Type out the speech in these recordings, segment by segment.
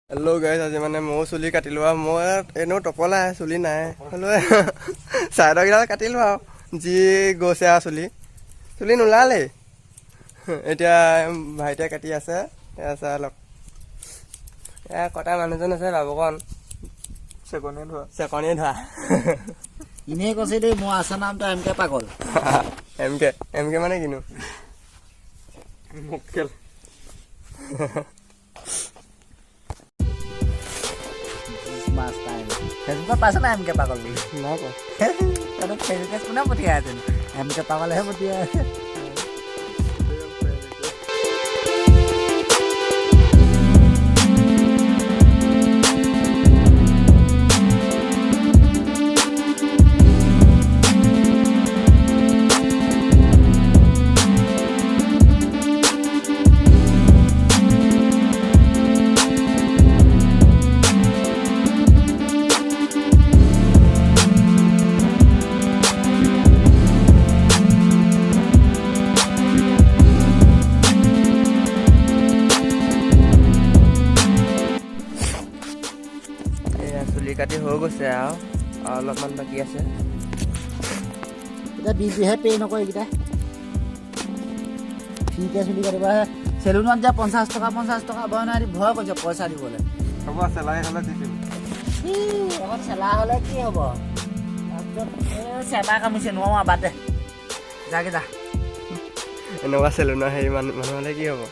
Hello' guys, আজি মানে ময়ো চুলি কাটিলোঁ আৰু মই এনেও টপলা চুলি নাই হ'লেও চাইডৰকেইডাল কাটিলোঁ আৰু যি গৈছে আৰু চুলি নোলালেই। এতিয়া ভাইটিয়ে কাটি আছে, এয়া চাই লওক। এয়া কটা মানুহজন আছে বাবুকণ, চেকনিয়ে ধোৱা এনেই কৈছে দেই, মোৰ আছে নামটো এম কে পাগল। এম কে মানে কিনো? মক্কেল। ফেচবুকত পাইছ না এম কে পাগল বুলি? নাই কোৱা। তহঁতক ফেচবুকত কোনে পঠিয়াই আছে? এম কে পাগলেহে পঠিয়াই আছে। চুলি কাটি হৈ গৈছে আৰু অলপমান বাকী আছে। এতিয়া বিজিহে পে' নকৰে এইকেইটা, ফ্ৰীকে চুলি কাটিব আহে। চেলুনত যে 50 টকা ভয় নাই, ভয় কৰিছে পইচা দিবলৈ। হ'ব, চেলাই হ'লে দি দিম। অকল চেলা হ'লে কি হ'ব? তাৰপিছত চেপা কামিছে, নোৱাৰো বাদ দে, যাগে যা। এনেকুৱা চেলুনৰ হেৰি মানুহ হ'লে কি হ'ব?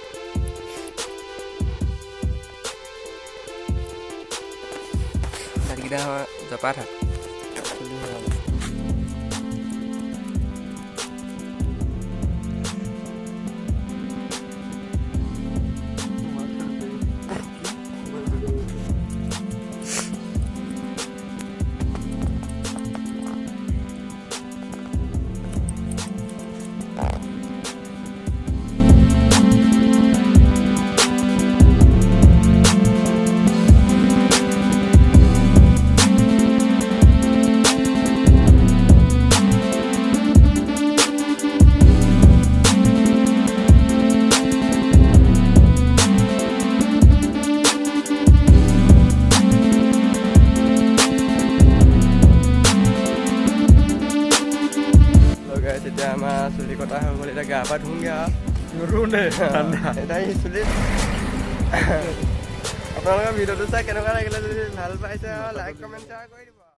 দাঁতকেইটা জপা থাক। এতিয়া আমাৰ চুলি কটা হৈ গ'ল, এতিয়া গা পা ধুমগে আৰু এতিয়া চুলি। আপোনালোকৰ ভিডিঅ'টো চাই কেনেকুৱা লাগিলে, যদি ভাল পাইছে আৰু লাইক কমেণ্ট শ্বেয়াৰ কৰি দিব।